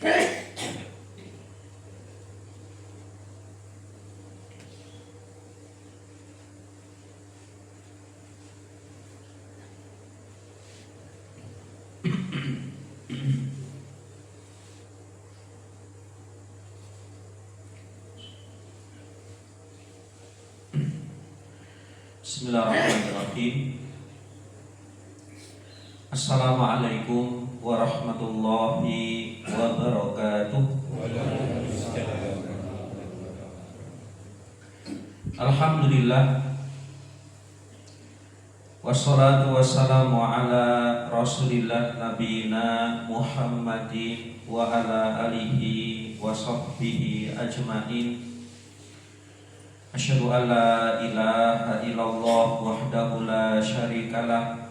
Bismillahirrahmanirrahim. Assalamualaikum warahmatullahi wabarakatuh. Alhamdulillah, wassalatu wassalamu ala rasulillah nabiyina Muhammadin wa ala alihi wa sahbihi ajmain. Asyhadu an la ilaha illallah wahdahu la syarikalah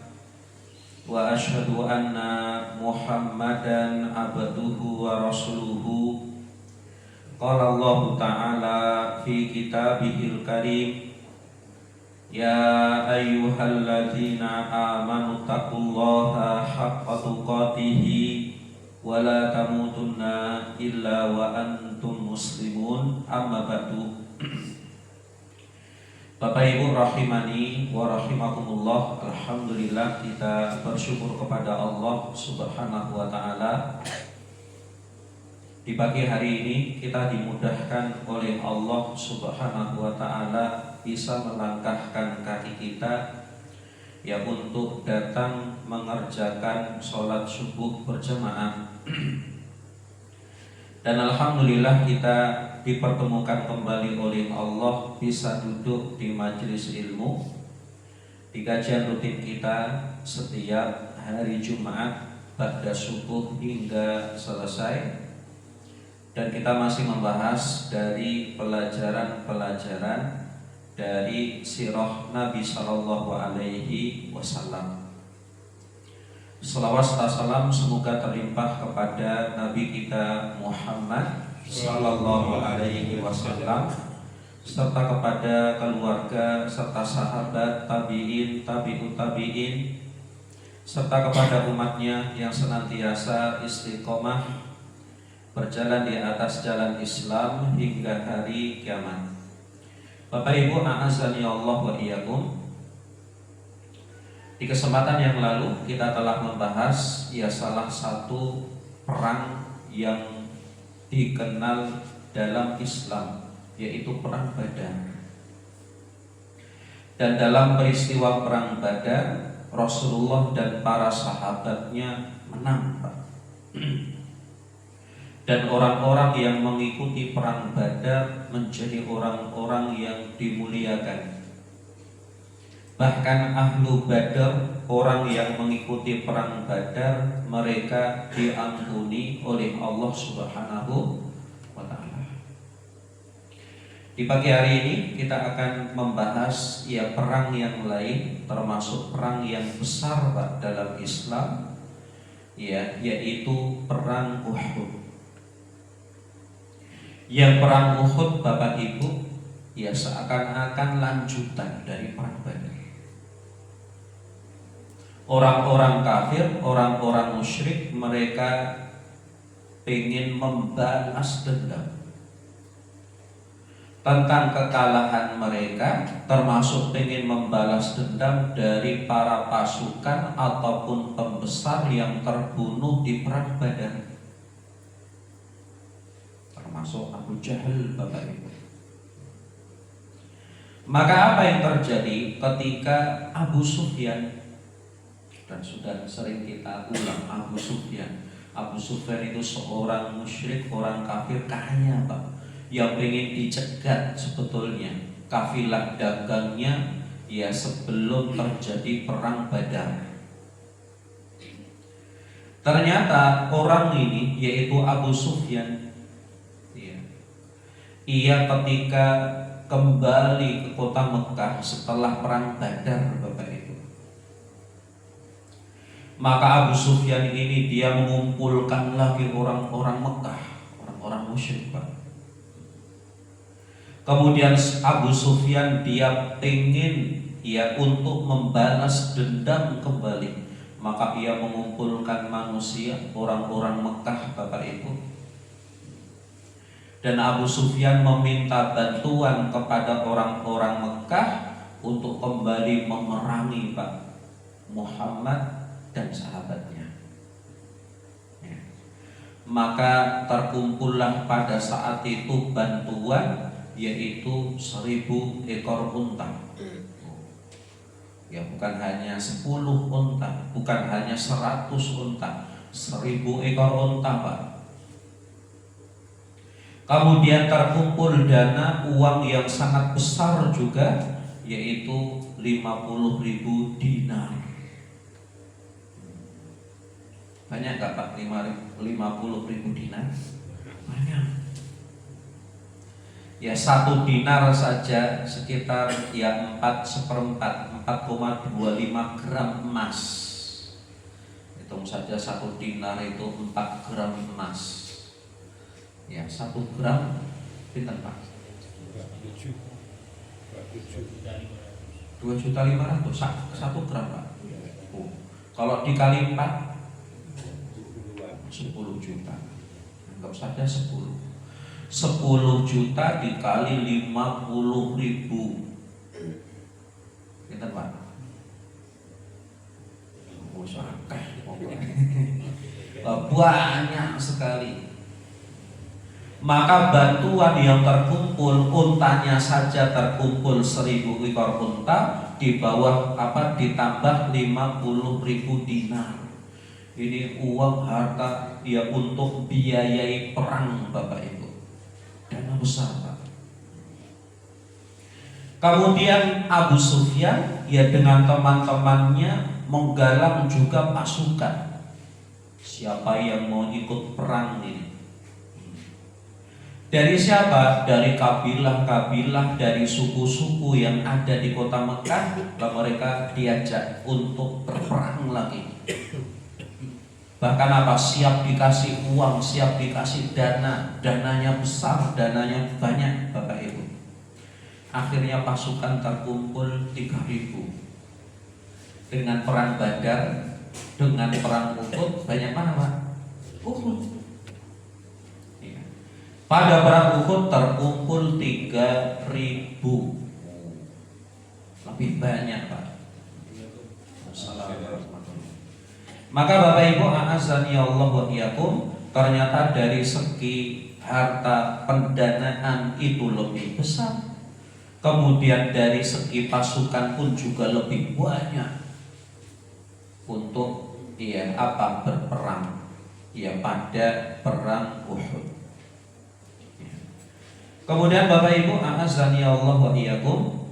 wa asyhadu anna Muhammadan abduhu wa rasuluhu. Qala Allah ta'ala fi kitabihil karim, ya ayyuhalladzina amanu taqullaha haqqa tuqatih wa la tamutunna illa wa antum muslimun. Amma ba'du. Bapak Ibu rahimani wa rahimakumullah, alhamdulillah kita bersyukur kepada Allah Subhanahu wa taala. Di pagi hari ini kita dimudahkan oleh Allah Subhanahu wa taala bisa melangkahkan kaki kita ya untuk datang mengerjakan sholat subuh berjamaah. Dan alhamdulillah kita dipertemukan kembali oleh Allah bisa duduk di majelis ilmu di kajian rutin kita setiap hari Jumat pada subuh hingga selesai. Dan kita masih membahas dari pelajaran-pelajaran dari sirah Nabi Sallallahu Alaihi Wasallam. Selawat serta salam semoga terlimpah kepada Nabi kita Muhammad Sallallahu Alaihi Wasallam serta kepada keluarga serta sahabat tabi'in, tabi'ut tabi'in serta kepada umatnya yang senantiasa istiqomah berjalan di atas jalan Islam hingga hari kiamat. Bapak Ibu a'azani Allah wa iyyakum. Di kesempatan yang lalu kita telah membahas ya salah satu perang yang dikenal dalam Islam, yaitu perang Badar. Dan dalam peristiwa perang Badar, Rasulullah dan para sahabatnya menang, Pak. Dan orang-orang yang mengikuti perang Badar menjadi orang-orang yang dimuliakan. Bahkan ahlu Badar, orang yang mengikuti perang Badar, mereka diampuni oleh Allah Subhanahu wa ta'ala. Di pagi hari ini kita akan membahas ya perang yang lain, termasuk perang yang besar Pak dalam Islam, ya, yaitu perang Uhud. Yang perang Uhud Bapak Ibu ya seakan-akan lanjutan dari perang Badar. Orang-orang kafir, orang-orang musyrik, mereka ingin membalas dendam tentang kekalahan mereka, termasuk ingin membalas dendam dari para pasukan ataupun pembesar yang terbunuh di perang Badar, termasuk Abu Jahal, Bapak Ibu. Maka apa yang terjadi ketika Abu Sufyan, dan sudah sering kita ulang, Abu Sufyan itu seorang musyrik, orang kafir kaya Pak, yang ingin dicegat sebetulnya kafilah dagangnya ya sebelum terjadi perang Badar. Ternyata orang ini yaitu Abu Sufyan ya, ia ketika kembali ke kota Mekah setelah perang Badar Bapak Ibu, maka Abu Sufyan ini dia mengumpulkan lagi orang-orang Mekah, orang-orang musyrik Pak. Kemudian Abu Sufyan dia ingin ya untuk membalas dendam kembali, maka ia mengumpulkan manusia, orang-orang Mekah Bapak Ibu, Dan Abu Sufyan meminta bantuan kepada orang-orang Mekah untuk kembali memerangi Pak Muhammad dan sahabatnya. Ya. Maka terkumpullah pada saat itu bantuan, yaitu 1000 ekor unta. Ya, bukan hanya 10 unta, bukan hanya 100 unta, 1000 ekor unta Pak. Kemudian terkumpul dana uang yang sangat besar juga, yaitu 50.000 dinar. Banyak gak Pak 50.000 dinar? Banyak. Ya, 1 dinar saja sekitar ya 4/4 gram emas. Hitung saja 1 dinar itu 4 gram emas. Ya, 1 gram pinten Pak? 2.500.000 1 gram Pak. Kalau dikali 4 10 juta. Anggap saja 10 juta dikali 50.000. Pinten Pak? Banyak sekali. Maka bantuan yang terkumpul, untanya saja terkumpul 1000 ekor unta, di bawah ditambah 50.000 dinar. Ini uang harta ya untuk biayai perang Bapak Ibu. Dana besar Pak. Kemudian Abu Sufyan ya dengan teman-temannya menggalang juga pasukan. Siapa yang mau ikut perang ini? Dari siapa? Dari kabilah-kabilah, dari suku-suku yang ada di kota Mekah. Mereka diajak untuk berperang lagi. Bahkan siap dikasih uang, siap dikasih dana. Dananya besar, dananya banyak Bapak Ibu. Akhirnya pasukan terkumpul 3.000. Dengan perang Badar, dengan perang Uhud, banyak mana Pak? Uhud. Pada perang Uhud terkumpul 3.000. Lebih banyak Pak. Maka Bapak Ibu a'azzani Allah wa iyyakum, ternyata dari segi harta pendanaan itu lebih besar. Kemudian dari segi pasukan pun juga lebih banyak untuk berperang pada perang Uhud. Kemudian Bapak Ibu a'azzani Allah wa iyyakum,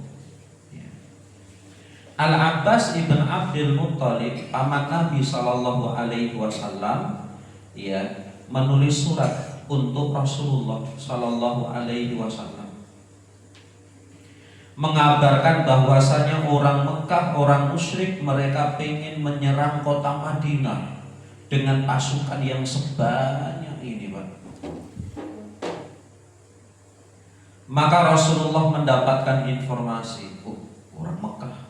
Al-Abbas ibn Abdul Muttalib, paman Nabi sallallahu alaihi wasallam, menulis surat untuk Rasulullah sallallahu alaihi wasallam, mengabarkan bahwasanya orang Mekah, orang musyrik, mereka ingin menyerang kota Madinah dengan pasukan yang sebanyak ini Pak. Maka Rasulullah mendapatkan informasi, orang Mekah,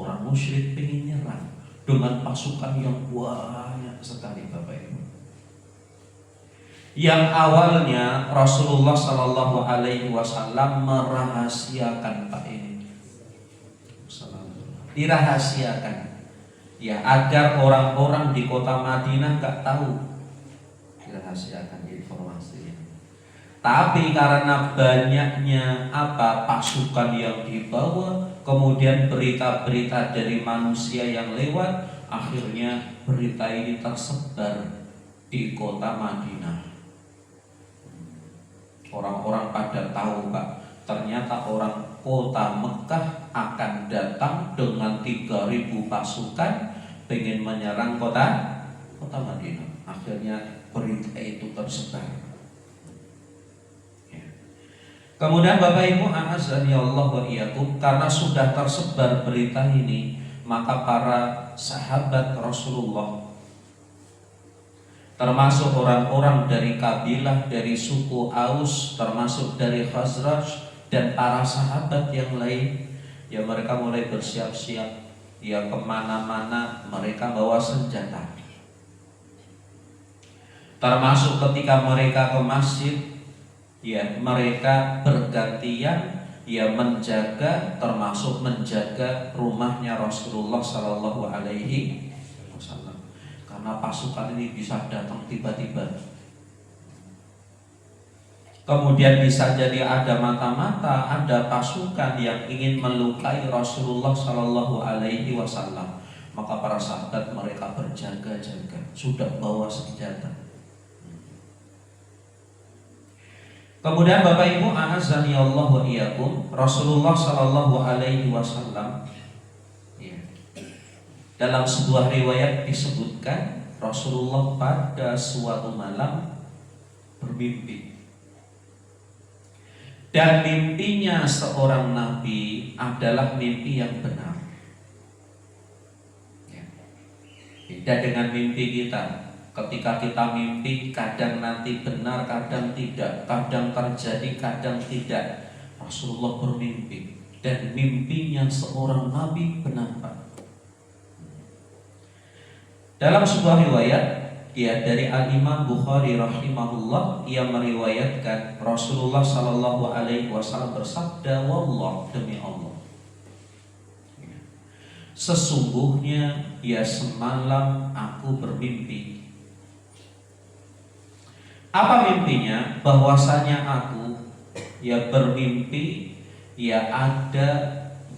orang musyrik ingin nyerang dengan pasukan yang banyak sekali Bapak Ibu. Yang awalnya Rasulullah Shallallahu Alaihi Wasallam merahasiakan Pak ini, dirahasiakan, agar orang-orang di kota Madinah nggak tahu, dirahasiakan informasi ini. Tapi karena banyaknya pasukan yang dibawa, kemudian berita-berita dari manusia yang lewat, akhirnya berita ini tersebar di kota Madinah. Orang-orang pada tahu Pak, ternyata orang kota Mekah akan datang dengan 3.000 pasukan pengen menyerang kota Madinah. Akhirnya berita itu tersebar. Kemudian Bapak Ibu a'azzani Allah wa iyyakum, karena sudah tersebar berita ini, maka para sahabat Rasulullah, termasuk orang-orang dari kabilah, dari suku Aus, termasuk dari Khazraj, dan para sahabat yang lain, mereka mulai bersiap-siap, kemana-mana mereka bawa senjata. Termasuk ketika mereka ke masjid, Ya, mereka bergantian ya menjaga, termasuk menjaga rumahnya Rasulullah Sallallahu Alaihi Wasallam. Karena pasukan ini bisa datang tiba-tiba. Kemudian bisa jadi ada mata-mata, ada pasukan yang ingin melukai Rasulullah Sallallahu Alaihi Wasallam. Maka para sahabat mereka berjaga-jaga, sudah bawa senjata. Kemudian Bapak Ibu a'azzani Allah wa iyyakum, Rasulullah Sallallahu Alaihi Wasallam ya, dalam sebuah riwayat disebutkan Rasulullah pada suatu malam bermimpi. Dan mimpinya seorang nabi adalah mimpi yang benar. Beda dengan mimpi kita. Ketika kita mimpi, kadang nanti benar, kadang tidak, kadang terjadi, kadang tidak. Rasulullah bermimpi, dan mimpinya seorang nabi benar, Pak. Dalam sebuah riwayat ya dari Al-Imam Bukhari rahimahullah, ia meriwayatkan Rasulullah Sallallahu Alaihi Wasallam bersabda, wallah, demi Allah, sesungguhnya ya semalam aku bermimpi. Apa mimpinya? Bahwasanya aku ya bermimpi ya ada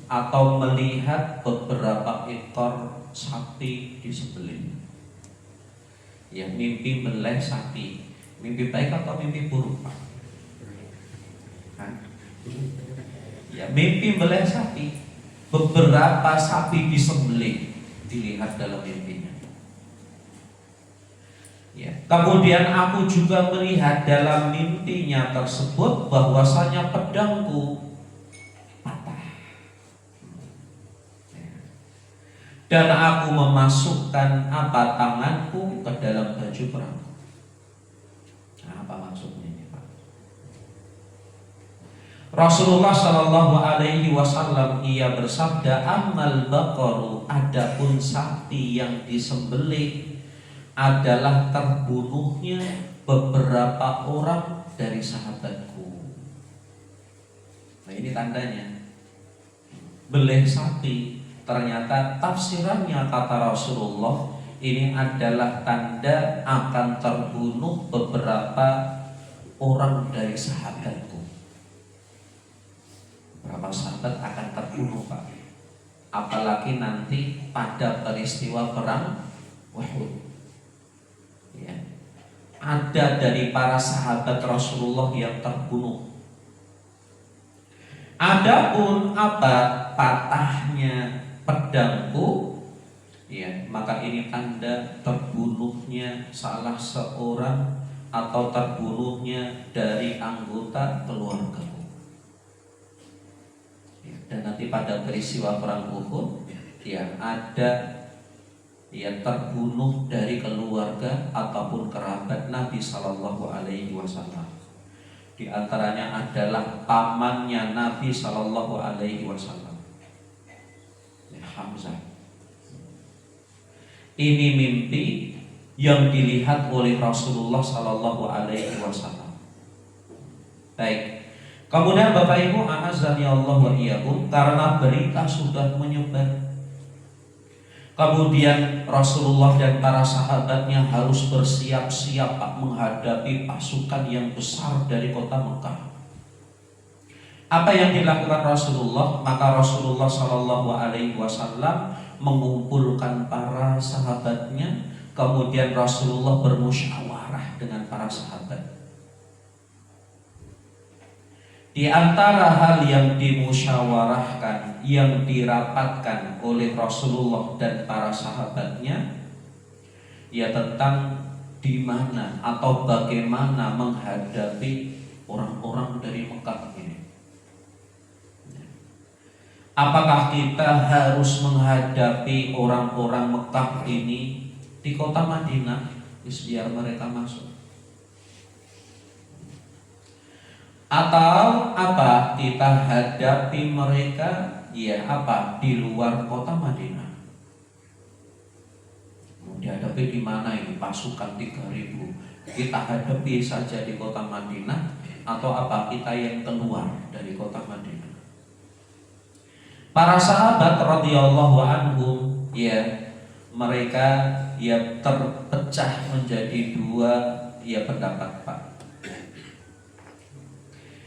atau melihat beberapa ekor sapi disembelih. Ya, mimpi meleh sapi. Mimpi baik atau mimpi buruk, Pak? Ya, mimpi meleh sapi. Beberapa sapi disembelih dilihat dalam mimpinya. Ya, kemudian aku juga melihat dalam mimpinya tersebut bahwasanya pedangku patah. Dan aku memasukkan tanganku ke dalam baju perang. Nah, apa maksudnya ini, Pak? Rasulullah Shallallahu Alaihi Wasallam ia bersabda, amal baqaru, adapun sapi yang disembelih adalah terbunuhnya beberapa orang dari sahabatku. Nah, ini tandanya beleh sapi. Ternyata tafsirannya kata Rasulullah ini adalah tanda akan terbunuh beberapa orang dari sahabatku. Beberapa sahabat akan terbunuh, Pak. Apalagi nanti pada peristiwa perang Uhud. Ya. Ada dari para sahabat Rasulullah yang terbunuh. Adapun patahnya pedangku, ya, maka ini tanda terbunuhnya salah seorang atau terbunuhnya dari anggota keluargaku. Ya, dan nanti pada peristiwa perang Uhud, ya, ada yang terbunuh dari keluarga ataupun kerabat Nabi Sallallahu Alaihi Wasallam. Di antaranya adalah pamannya Nabi Sallallahu Alaihi Wasallam, Hamzah. Ini mimpi yang dilihat oleh Rasulullah Sallallahu Alaihi Wasallam. Baik. Kemudian Bapak Ibu a'azzani Allah wa iyyakum, karena berita sudah menyebar, kemudian Rasulullah dan para sahabatnya harus bersiap-siap menghadapi pasukan yang besar dari kota Mekah. Apa yang dilakukan Rasulullah? Maka Rasulullah Shallallahu Alaihi Wasallam mengumpulkan para sahabatnya, kemudian Rasulullah bermusyawarah dengan para sahabat. Di antara hal yang dimusyawarahkan, yang dirapatkan oleh Rasulullah dan para sahabatnya, ya tentang di mana atau bagaimana menghadapi orang-orang dari Mekah ini. Apakah kita harus menghadapi orang-orang Mekah ini di kota Madinah, biar mereka masuk? Atau kita hadapi mereka di luar kota Madinah? Mau dihadapi di mana ini? Pasukan 3.000 kita hadapi saja di kota Madinah, atau apa? Kita yang keluar dari kota Madinah. Para sahabat radhiyallahu anhum, ya, mereka ya terpecah menjadi dua ya pendapat, Pak.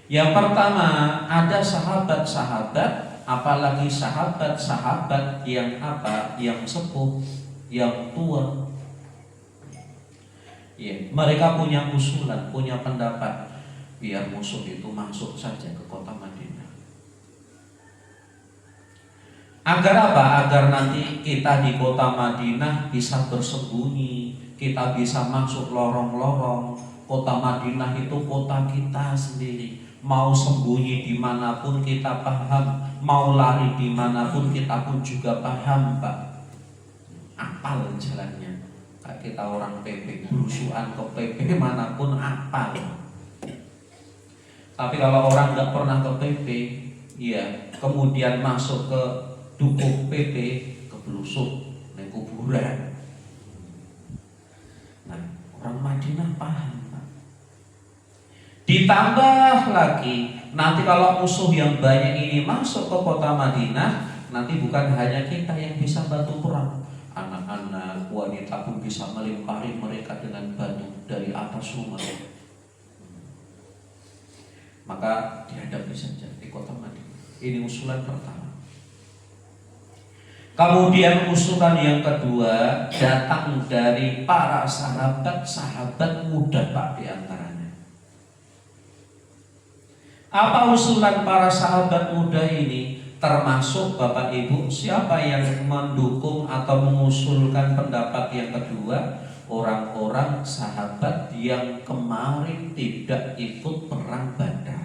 Yang pertama, ada sahabat-sahabat, apalagi sahabat-sahabat yang apa? Yang sepuh, yang tua. Ya, mereka punya usulan, punya pendapat, biar musuh itu masuk saja ke kota Madinah. Agar apa? Agar nanti kita di kota Madinah bisa bersembunyi, kita bisa masuk lorong-lorong. Kota Madinah itu kota kita sendiri. Mau sembunyi dimanapun kita paham, mau lari dimanapun kita pun juga paham, Pak. Apal jalannya. Kayak kita orang PP, berusuhan ke PP manapun apal. Tapi kalau orang nggak pernah ke PP, ya kemudian masuk ke dukuk PP, kebelusuk, naik kuburan. Nah, orang Madinah paham. Ditambah lagi, nanti kalau musuh yang banyak ini masuk ke kota Madinah, nanti bukan hanya kita yang bisa bantu perang. Anak-anak, wanita pun bisa melempari mereka dengan batu dari atas rumah. Maka dihadapi saja di kota Madinah. Ini usulan pertama. Kemudian usulan yang kedua datang dari para sahabat muda, Pak, di antaranya. Apa usulan para sahabat muda ini? Termasuk Bapak Ibu, siapa yang mendukung atau mengusulkan pendapat yang kedua? Orang-orang sahabat yang kemarin tidak ikut perang Badar.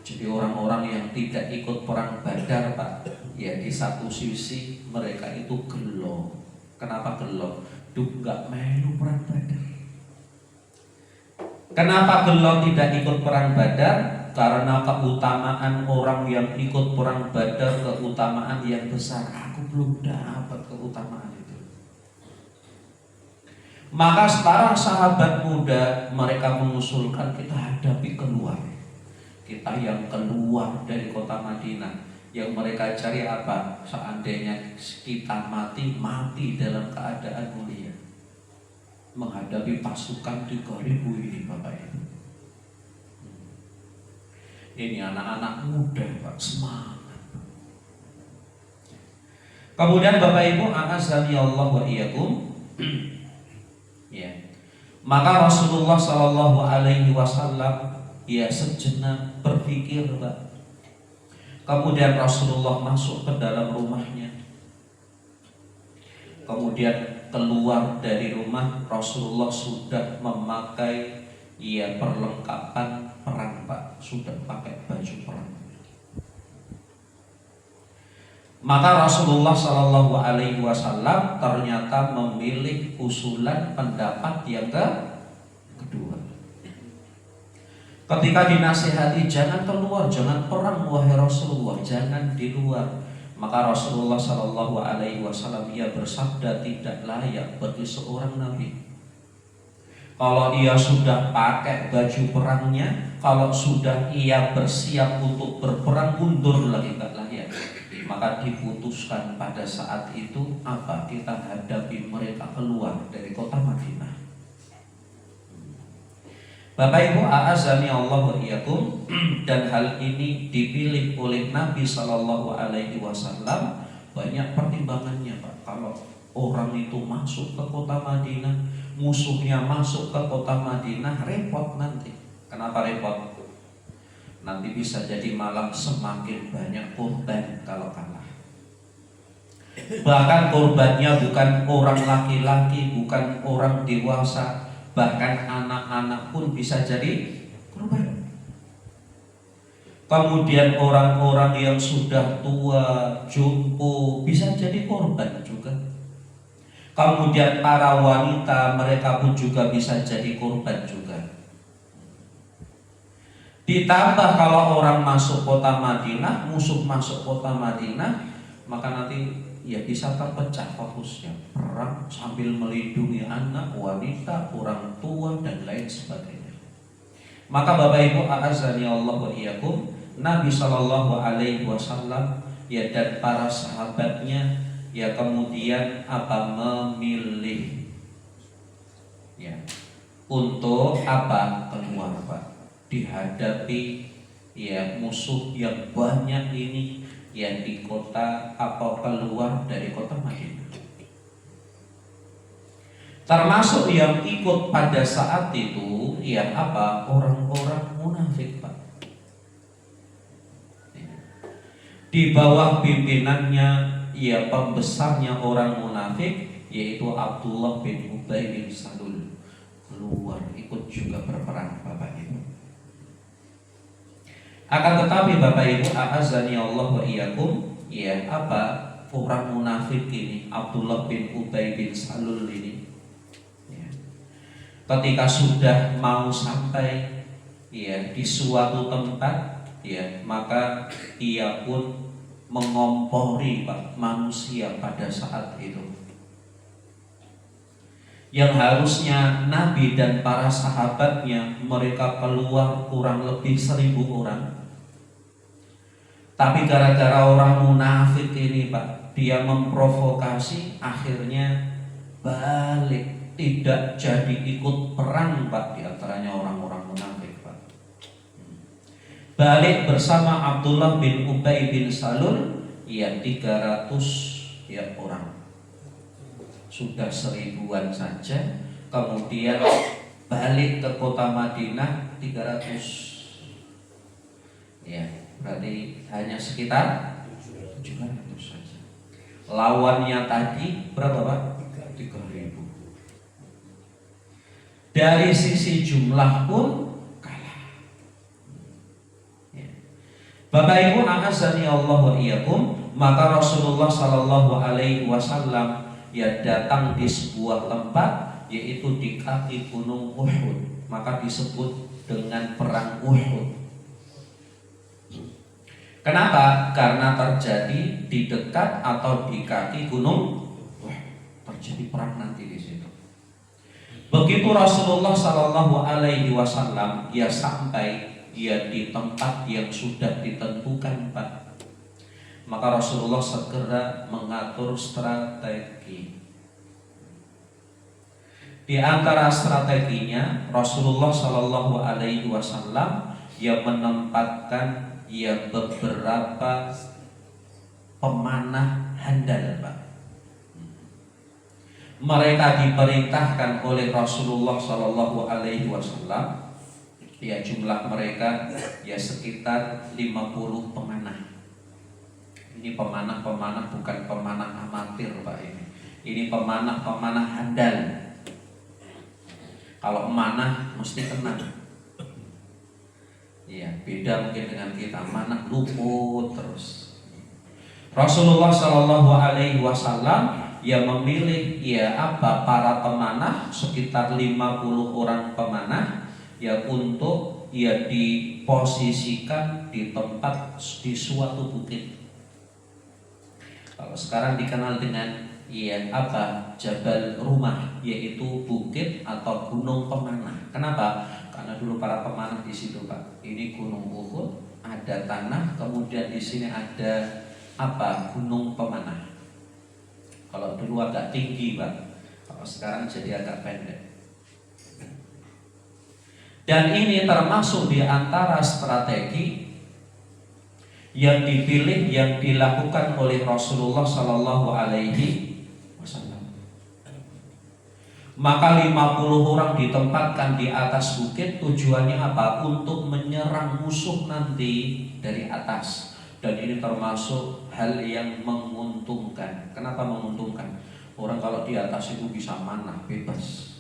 Jadi orang-orang yang tidak ikut perang Badar, Pak, ya di satu sisi mereka itu gelo. Kenapa gelo? Duh, gak melu perang Badar. Kenapa gelo tidak ikut perang Badar? Karena keutamaan orang yang ikut perang Badar, keutamaan yang besar. Aku belum dapat keutamaan itu. Maka para sahabat muda mereka mengusulkan kita hadapi keluar. Kita yang keluar dari kota Madinah. Yang mereka cari apa? Seandainya kita mati dalam keadaan mulia. Menghadapi pasukan 3.000 ini, Bapak Ibu. Ini anak-anak muda, Pak, semangat. Kemudian Bapak Ibu, a'azzani Allah wa iyyakum. Ya. Maka Rasulullah sallallahu alaihi wasallam ya sejenak berpikir, Pak. Kemudian Rasulullah masuk ke dalam rumahnya. Kemudian keluar dari rumah, Rasulullah sudah memakai ya perlengkapan perang, Pak, sudah pakai baju perang. Maka Rasulullah Shallallahu Alaihi Wasallam ternyata memilih usulan pendapat yang kedua. Ketika dinasihati jangan keluar, jangan perang wahai Rasulullah, jangan di luar. Maka Rasulullah Shallallahu Alaihi Wasallam ia bersabda, tidak layak bagi seorang nabi kalau ia sudah pakai baju perangnya, kalau sudah ia bersiap untuk berperang, mundur lagi nggak layak. Maka diputuskan pada saat itu apa? Kita hadapi mereka keluar dari kota Madinah. Bapak Ibu, a'azzani Allah wa iyyakum. Dan hal ini dipilih oleh Nabi Shallallahu Alaihi Wasallam. Banyak pertimbangannya, Pak. Kalau orang itu masuk ke kota Madinah, musuhnya masuk ke kota Madinah, repot nanti. Kenapa repot? Nanti bisa jadi malah semakin banyak korban kalau kalah. Bahkan korbannya bukan orang laki-laki, bukan orang dewasa, bahkan anak-anak pun bisa jadi korban. Kemudian orang-orang yang sudah tua, jompo bisa jadi korban juga. Kemudian para wanita mereka pun juga bisa jadi korban juga. Ditambah kalau orang masuk kota Madinah, musuh masuk kota Madinah, maka nanti ya bisa terpecah fokusnya, perang sambil melindungi anak, wanita, orang tua dan lain sebagainya. Maka Bapak Ibu a'azzani Allah wa iyyakum, Nabi Shallallahu Alaihi Wasallam ya dan para sahabatnya ya kemudian apa memilih ya untuk apa keluar Pak dihadapi ya musuh yang banyak ini yang di kota atau keluar dari kota Madinah. Termasuk yang ikut pada saat itu ya apa orang-orang munafik Pak. Di bawah pimpinannya ya pembesarnya orang munafik yaitu Abdullah bin Ubay bin Salul keluar ikut juga berperang Bapak Ibu. Akan tetapi Bapak Ibu a'azzani Allah wa iyyakum ya apa orang munafik ini Abdullah bin Ubay bin Salul ini ya, ketika sudah mau sampai ya di suatu tempat ya maka ia pun mengompori Pak manusia pada saat itu yang harusnya Nabi dan para sahabatnya mereka keluar kurang lebih 1.000 orang. Tapi gara-gara orang munafik ini Pak, dia memprovokasi, akhirnya balik, tidak jadi ikut perang Pak, di antaranya orang-orang munafik Pak. Balik bersama Abdullah bin Ubay bin Salul, ya 300 ya orang. Sudah 1.000-an saja, kemudian balik ke kota Madinah 300. Ya, berarti hanya sekitar 700 saja. Lawannya tadi berapa Pak? 3.000. Dari sisi jumlah pun kalah. Ya. Bapak Ibu a'azzani Allah wa iyyakum, maka Rasulullah sallallahu alaihi wasallam ya datang di sebuah tempat yaitu di kaki gunung Uhud, maka disebut dengan perang Uhud. Kenapa? Karena terjadi di dekat atau di kaki gunung terjadi perang nanti di situ. Begitu Rasulullah Shallallahu Alaihi Wasallam ya sampai ya di tempat yang sudah ditentukan Pak, maka Rasulullah segera mengatur strategi. Di antara strateginya Rasulullah Shallallahu Alaihi Wasallam ya menempatkan ya beberapa pemanah handal Pak. Mereka diperintahkan oleh Rasulullah Shallallahu Alaihi Wasallam ya jumlah mereka ya sekitar 50 pemanah. Ini pemanah-pemanah bukan pemanah amatir Pak ini. Ini pemanah-pemanah handal. Kalau manah mesti tenang. Iya, beda mungkin dengan kita, manah luput terus. Rasulullah Shallallahu Alaihi Wasallam ya memilih ya apa para pemanah sekitar 50 orang pemanah ya untuk ya diposisikan di tempat di suatu bukit. Kalau sekarang dikenal dengan ya apa Jabal Rumah, yaitu bukit atau gunung pemanah. Kenapa? Karena dulu para pemanah di situ Pak. Ini gunung Uhud, ada tanah, kemudian di sini ada apa gunung pemanah. Kalau dulu agak tinggi Pak, kalau sekarang jadi agak pendek. Dan ini termasuk di antara strategi yang dipilih yang dilakukan oleh Rasulullah Sallallahu Alaihi Wasallam. Maka 50 orang ditempatkan di atas bukit, tujuannya apa? Untuk menyerang musuh nanti dari atas. Dan ini termasuk hal yang menguntungkan. Kenapa menguntungkan? Orang kalau di atas itu bisa manah, bebas.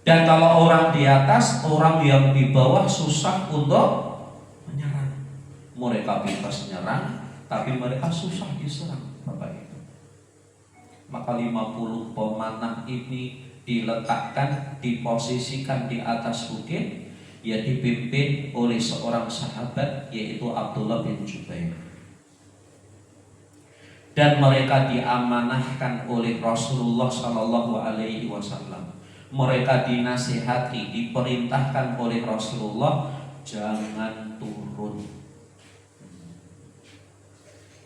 Dan kalau orang di atas, orang yang di bawah susah untuk menyerang. Mereka bebas menyerang, tapi mereka susah diserang Bapak Ibu. Maka 50 pemanah ini diletakkan, diposisikan di atas bukit, ya dipimpin oleh seorang sahabat yaitu Abdullah bin Jubair. dan mereka diamanahkan oleh Rasulullah Shallallahu Alaihi Wasallam. Mereka dinasihati, diperintahkan oleh Rasulullah jangan turun.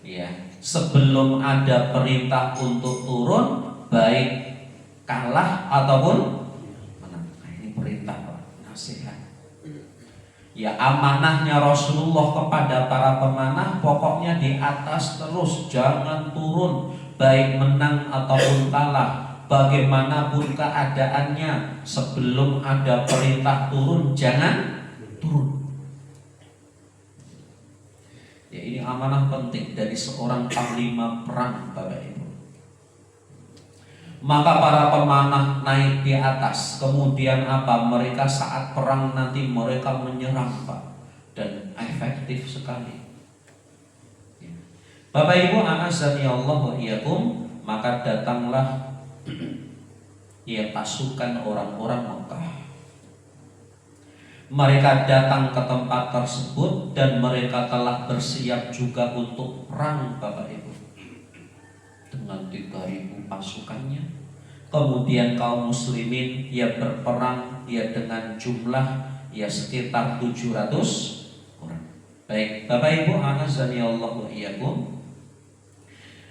Ya, sebelum ada perintah untuk turun, baik kalah ataupun menang. Nah, ini perintah, nasihat. Ya, amanahnya Rasulullah kepada para pemanah pokoknya di atas terus, jangan turun, baik menang ataupun kalah. Bagaimanapun keadaannya, sebelum ada perintah turun jangan turun. Ya, ini amanah penting dari seorang panglima perang, Bapak Ibu. Maka para pemanah naik di atas. Kemudian apa? Mereka saat perang nanti mereka menyerang, Pak. Dan efektif sekali. Bapak Ibu, a'azzani Allah wa iyyakum, maka datanglah ya pasukan orang-orang Mekah. Mereka datang ke tempat tersebut dan mereka telah bersiap juga untuk perang, Bapak Ibu. Dengan 3.000 pasukannya. Kemudian kaum muslimin ya berperang ya dengan jumlah ya sekitar 700 orang. Baik, Bapak Ibu, a'azzani Allah wa iyyakum.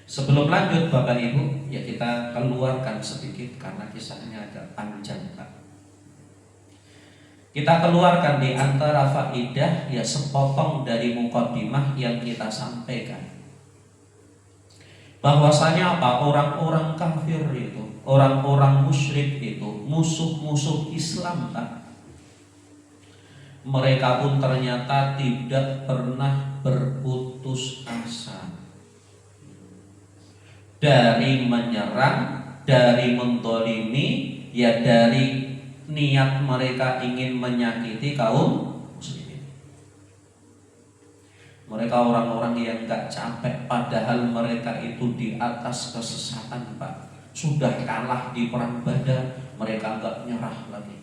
Sebelum lanjut Bapak Ibu, ya kita keluarkan sedikit karena kisahnya agak panjang, Pak. Kita keluarkan di antara faidah ya sepotong dari muqaddimah yang kita sampaikan. Bahwasanya apa? Orang-orang kafir itu, orang-orang musyrik itu, musuh-musuh Islam, Pak. Mereka pun ternyata tidak pernah berputus asa dari menyerang, dari mendolimi, ya dari niat mereka ingin menyakiti kaum muslimin. Mereka orang-orang yang gak capek, padahal mereka itu di atas kesesatan, Pak. Sudah kalah di perang Badar, mereka gak nyerah lagi.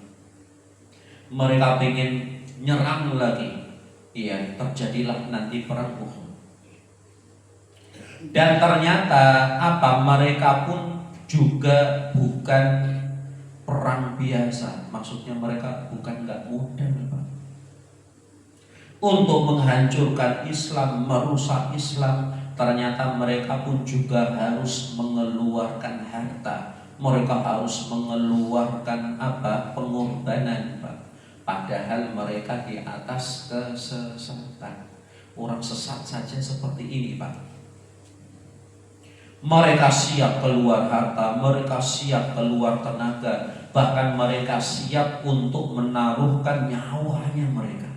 Mereka ingin nyerang lagi. Iya, terjadilah nanti perang Uhud. Dan ternyata apa? Mereka pun juga bukan perang biasa. Maksudnya mereka bukan gak mudah, Pak. Untuk menghancurkan Islam, merusak Islam, ternyata mereka pun juga harus mengeluarkan harta. Mereka harus mengeluarkan apa? Pengorbanan, Pak. Padahal mereka di atas kesesatan. Orang sesat saja seperti ini, Pak. Mereka siap keluar harta, mereka siap keluar tenaga, bahkan mereka siap untuk menaruhkan nyawanya mereka.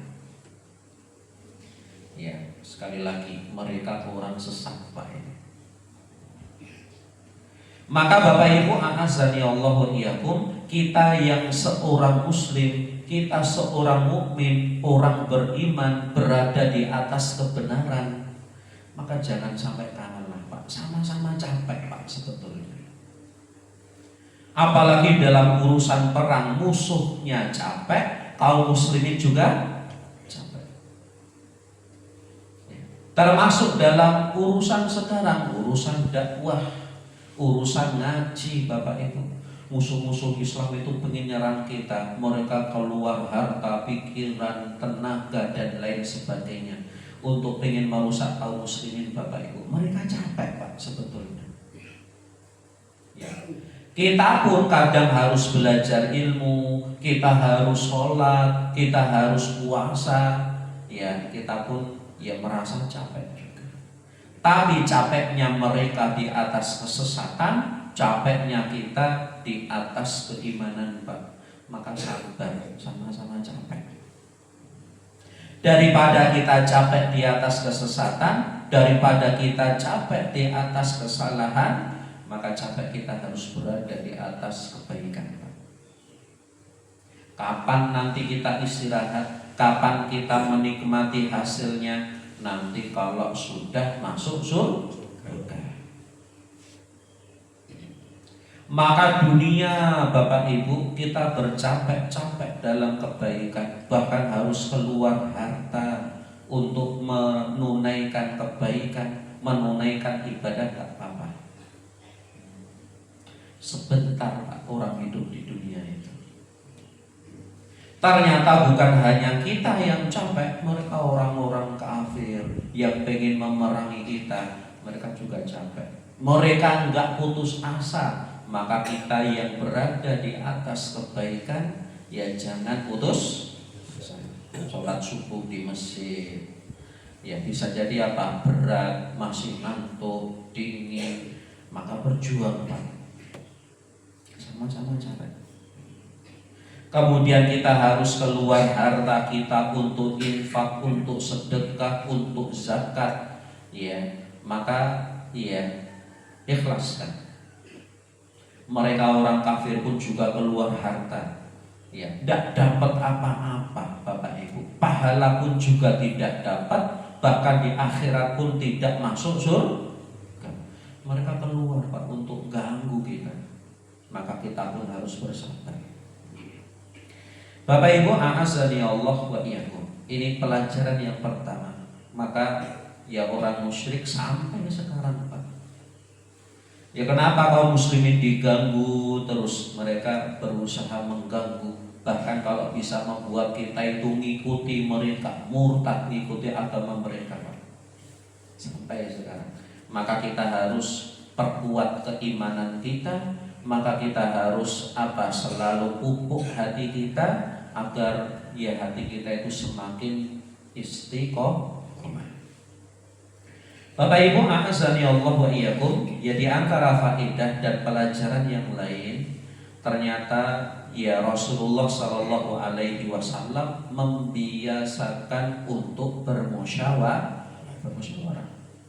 Ya, sekali lagi mereka orang sesat, Pak. Maka Bapak Ibu, a'azzani Allah wa iyyakum, kita yang seorang muslim, kita seorang mukmin, orang beriman berada di atas kebenaran, maka jangan sampai kalah, Pak. Sama-sama capek, Pak, sebetulnya. Apalagi dalam urusan perang, musuhnya capek, kaum muslimin juga capek. Termasuk dalam urusan sekarang, urusan dakwah, urusan ngaji, Bapak Ibu. Musuh-musuh Islam itu pengen nyerang kita. Mereka keluar harta, pikiran, tenaga, dan lain sebagainya untuk pengen merusak kaum muslimin, Bapak Ibu. Mereka capek, Pak, sebetulnya. Ya. Kita pun kadang harus belajar ilmu, kita harus sholat, kita harus puasa. Ya, kita pun ya merasa capek juga. Tapi capeknya mereka di atas kesesatan, capeknya kita di atas keimanan, Pak. Maka sabar, sama-sama capek. Daripada kita capek di atas kesesatan, daripada kita capek di atas kesalahan, maka capek kita harus berada di atas kebaikan, Pak. Kapan nanti kita istirahat? Kapan kita menikmati hasilnya? Nanti kalau sudah masuk surga. Maka dunia, Bapak Ibu, kita bercapek-capek dalam kebaikan, bahkan harus keluar harta untuk menunaikan kebaikan. menunaikan ibadah nggak apa-apa. Sebentar Pak orang hidup di dunia itu. Ternyata bukan hanya kita yang capek, mereka orang-orang kafir yang pengen memerangi kita, mereka juga capek. Mereka nggak putus asa, maka kita yang berada di atas kebaikan, ya jangan putus asa. Sholat subuh di masjid, ya bisa jadi apa? Berat, masih ngantuk, dingin, maka berjuang Pak. Sama-sama capek. Kemudian kita harus keluar harta kita untuk infak, untuk sedekah, untuk zakat, ya. Maka ya ikhlaskan. Mereka orang kafir pun juga keluar harta, ya. Tidak dapat apa-apa, Bapak Ibu. Pahala pun juga tidak dapat, bahkan di akhirat pun tidak masuk surga. Mereka keluar Pak untuk ganggu kita. Maka kita pun harus bersabar. Bapak Ibu, a'azzani Allah wa iyyakum. Ini pelajaran yang pertama. Maka ya orang musyrik sampai sekarang Pak. Ya kenapa kaum muslimin diganggu terus? Mereka berusaha mengganggu. Bahkan kalau bisa membuat kita itu ngikuti mereka, murtad ngikuti agama mereka Pak. Sampai sekarang. Maka kita harus perkuat keimanan kita. Maka kita harus apa? Selalu pupuk hati kita agar ya hati kita itu semakin istiqomah. Bapak Ibu, a'azzani Allah wa iyyakum. Ya di antara faedah dan pelajaran yang lain, ternyata ya Rasulullah Shallallahu Alaihi Wasallam membiasakan untuk bermusyawarah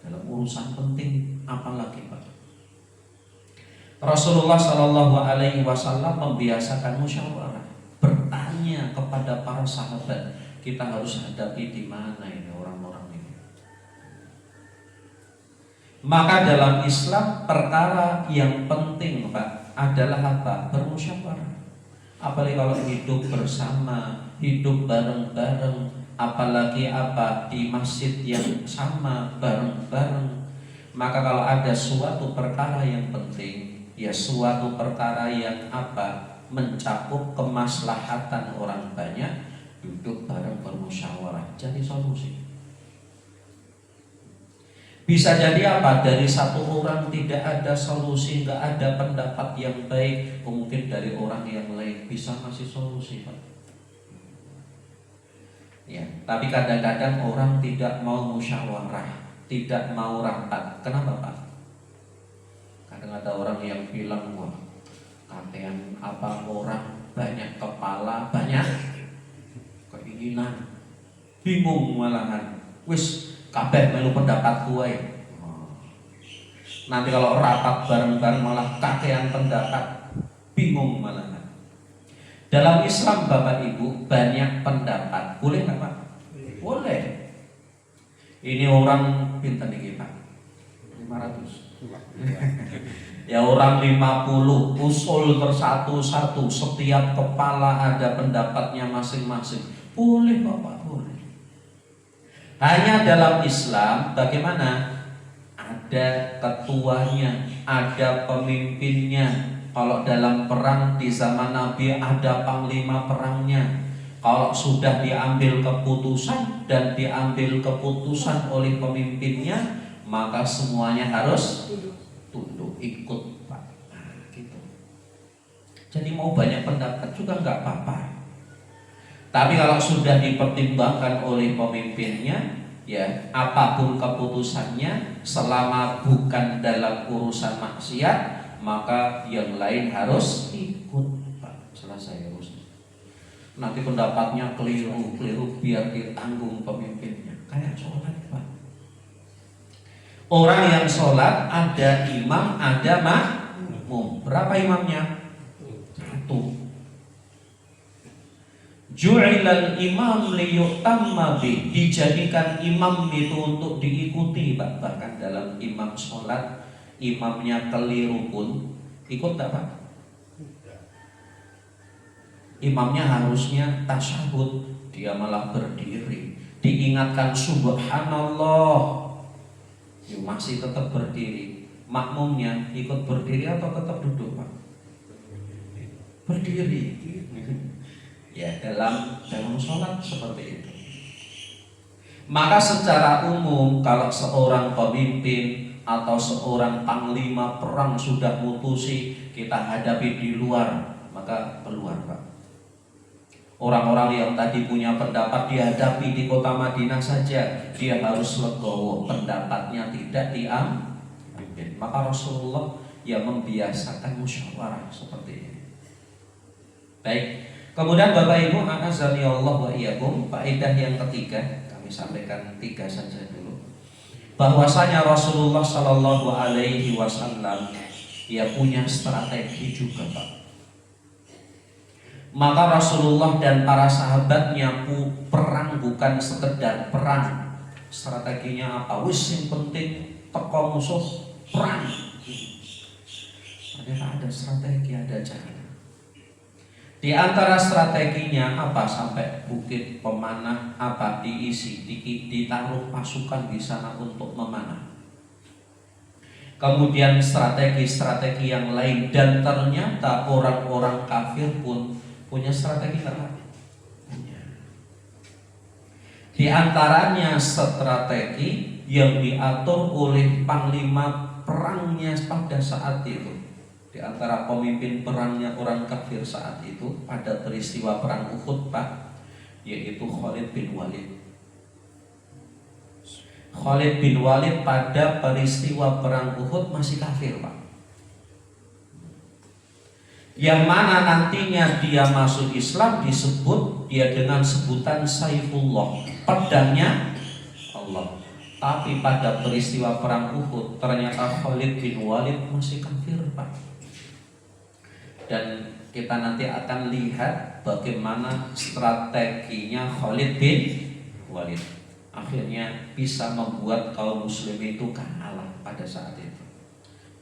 dalam urusan penting, apalagi Pak. Rasulullah Shallallahu Alaihi Wasallam membiasakan musyawarah, bertanya kepada para sahabat, kita harus hadapi di mana ini orang-orang ini. Maka dalam Islam perkara yang penting Pak adalah apa? Bermusyawarah. Apalagi kalau hidup bersama, hidup bareng-bareng, apalagi apa di masjid yang sama bareng-bareng. Maka kalau ada suatu perkara yang penting, ya suatu perkara yang apa? Mencakup kemaslahatan orang banyak, duduk bareng bermusyawarah, jadi solusi. Bisa jadi apa? Dari satu orang tidak ada solusi, nggak ada pendapat yang baik, mungkin dari orang yang lain bisa ngasih solusi Pak. Ya, tapi kadang-kadang orang tidak mau musyawarah, tidak mau rapat. Kenapa Pak? Kadang ada orang yang bilang, wah katean apa orang banyak kepala, banyak keinginan, bingung malahan. Wis kabeh melu pendapat gue. Nanti kalau rapat bareng-bareng malah kakean pendapat, bingung malahan. Dalam Islam Bapak Ibu banyak pendapat, boleh nggak Pak? Boleh. Ini orang pinten iki Pak? 500. Ya orang 50, usul bersatu-satu, setiap kepala ada pendapatnya masing-masing. Boleh Bapak, boleh. Hanya dalam Islam bagaimana? Ada ketuanya, ada pemimpinnya. Kalau dalam perang di zaman Nabi ada panglima perangnya. Kalau sudah diambil keputusan dan diambil keputusan oleh pemimpinnya, maka semuanya harus tunduk, ikut Pak. Nah, gitu. Jadi mau banyak pendapat juga nggak apa-apa. Tapi kalau sudah dipertimbangkan oleh pemimpinnya, ya apapun keputusannya, selama bukan dalam urusan maksiat, maka yang lain harus ikut Pak. Selesai urusan. Nanti pendapatnya keliru biar ditanggung pemimpinnya. Kayak sholat Pak. Orang yang sholat ada imam, ada makmum. Berapa imamnya? 1. Ju'ilal imam liyutamma bih. Dijadikan imam itu untuk diikuti Pak. Bahkan dalam imam sholat, imamnya keliru pun ikut tak Pak? Imamnya harusnya tasyahud, dia malah berdiri. Diingatkan subhanallah, Ya, masih tetap berdiri. Makmumnya ikut berdiri atau tetap duduk, Pak? Berdiri. Ya, dalam sholat seperti itu. Maka secara umum kalau seorang pemimpin atau seorang panglima perang sudah mutusi kita hadapi di luar, maka keluar, Pak. Orang-orang yang tadi punya pendapat dihadapi di kota Madinah saja, dia harus legowo, pendapatnya tidak diambil. Maka Rasulullah yang membiasakan musyawarah seperti ini. Baik, kemudian Bapak Ibu, a'azzani Allah wa iyyakum, faedah yang ketiga, kami sampaikan 3 saja dulu. Bahwasanya Rasulullah Shallallahu alaihi wasallam dia punya strategi juga, Pak. Maka Rasulullah dan para sahabatnya perang bukan sekedar perang. Strateginya apa? Wis yang penting teko musuh perang. Ternyata ada strategi, ada cara. Di antara strateginya apa? Sampai bukit pemanah apa diisi, ditaruh pasukan di sana untuk memanah. Kemudian strategi-strategi yang lain, dan ternyata orang-orang kafir pun punya strategi lain. Di antaranya strategi yang diatur oleh panglima perangnya pada saat itu. Di antara pemimpin perangnya orang kafir saat itu pada peristiwa perang Uhud, Pak, yaitu Khalid bin Walid. Khalid bin Walid pada peristiwa perang Uhud masih kafir, Pak. Yang mana nantinya dia masuk Islam disebut dia dengan sebutan Saifullah, pedangnya Allah. Tapi pada peristiwa perang Uhud ternyata Khalid bin Walid masih kafir, Pak. Dan kita nanti akan lihat bagaimana strateginya Khalid bin Walid akhirnya bisa membuat kaum muslim itu kalah pada saat itu.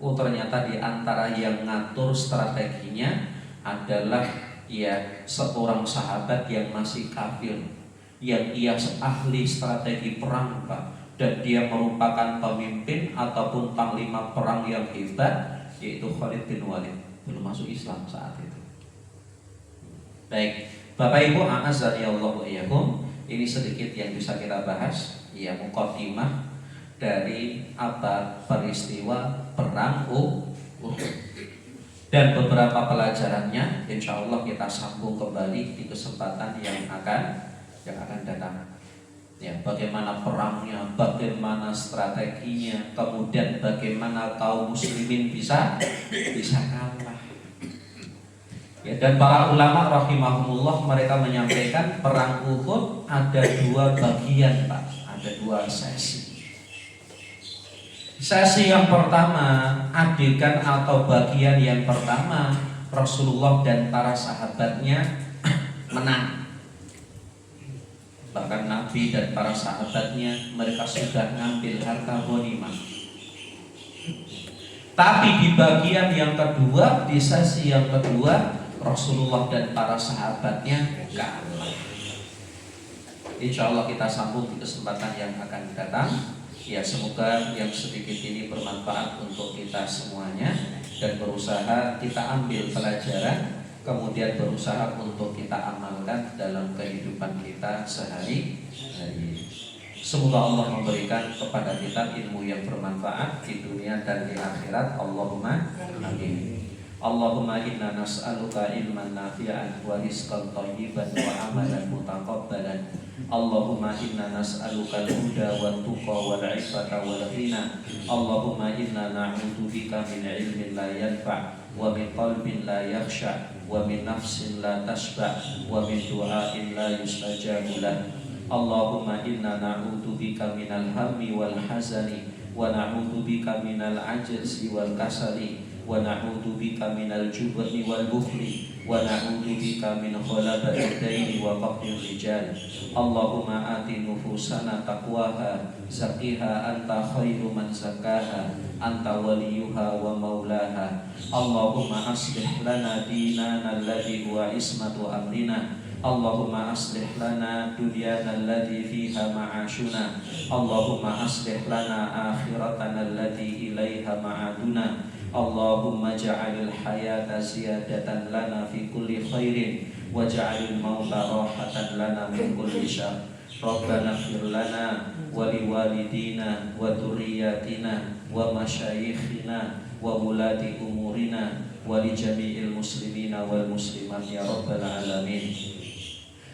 Oh, ternyata di antara yang ngatur strateginya adalah ya seorang sahabat yang masih kafir, yang ia ahli strategi perang, Pak, dan dia merupakan pemimpin ataupun panglima perang yang hebat, yaitu Khalid bin Walid, belum masuk Islam saat itu. Baik, Bapak Ibu, a'azzani Allah wa iyyakum, ini sedikit yang bisa kita bahas, ya muqaddimah dari apa peristiwa perang Uhud. Dan beberapa pelajarannya insya Allah kita sambung kembali di kesempatan yang akan datang. Ya, bagaimana perangnya, bagaimana strateginya, kemudian bagaimana kaum muslimin bisa kalah. Ya, dan para ulama rahimahumullah mereka menyampaikan perang Uhud ada 2 bagian, Pak, ada 2 sesi. Sesi yang pertama, adegan atau bagian yang pertama, Rasulullah dan para sahabatnya menang. Bahkan Nabi dan para sahabatnya mereka sudah ngambil harta ghanimah. Tapi di bagian yang kedua, di sesi yang kedua, Rasulullah dan para sahabatnya kalah. Insya Allah kita sambung di kesempatan yang akan datang. Ya, semoga yang sedikit ini bermanfaat untuk kita semuanya dan berusaha kita ambil pelajaran, kemudian berusaha untuk kita amalkan dalam kehidupan kita sehari-hari. Semoga Allah memberikan kepada kita ilmu yang bermanfaat di dunia dan di akhirat. Allahumma amin. Allahumma inna nas'aluka ilman nafi'an wa rizqan thayyiban wa amalan mutaqabbalan. Allahumma inna nas'aluka al-huda wa tuqa wal 'ifata wal ghina. Allahumma inna na'udzu bika min ilmin la yanfa' wa min qalbin la yakhsha wa min nafsin la tashba' wa min du'ain la yustajabu lah. Allahumma inna na'udzu bika minal hammi wal hazani wa na'udzu bika minal 'ajzi wal kasali wa na'udzu bika minal jubni wal bukhli wa na'udzu bika min khalabatil daini wa qahrir rijal. Allahumma ati nufusana taqwaha zakiha anta khairu man zakaha anta waliyuha wa maulaha. Allahumma aslih lana dinana alladhi huwa ismatu amrina Allahumma aslih lana dunyana allati fiha ma'ashuna, Allahumma aslih lana akhiratana allati ilaiha ma'aduna, Allahumma ja'alil hayata ziyadatan lana fi kulli khairin waj'alil mauta rahatan lana min kulli syarr. Rabbana ighfir lana wa liwalidina wa dzurriyyatina wa masyayikhina wa wulati umurina wa li jami'il muslimina wal muslimat ya rabbal alamin.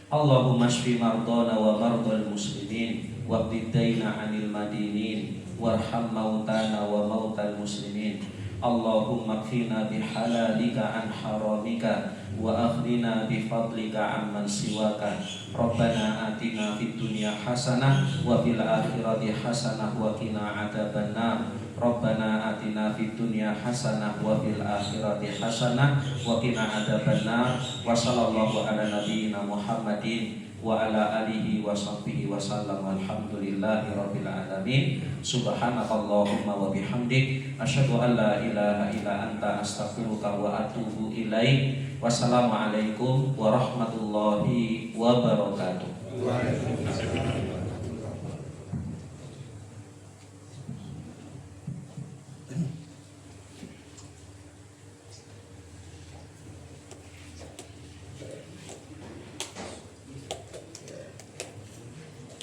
Allahumma shfi mardana wa mardal muslimin wa qdidaina 'anil madinin warham mautana wa mautal muslimin. Allahumma kfina bihalalika an haramika wa aghnina bifadlika amman siwaka. Rabbana atina fid dunya hasanah wa fil akhirati hasanah wa qina adzabannar. Rabbana atina fid dunya hasanah wa fil akhirati hasanah wa qina adzabannar. Wa sallallahu ala nabiyyina Muhammadin wa ala alihi wa sahbihi wa sallam. Alhamdulillahi rabbil alamin. Subhanakallahumma wa bihamdik asyhadu an la ilaha illa anta astaghfiruka wa atubu ilaik. Wassalamualaikum warahmatullahi wabarakatuh.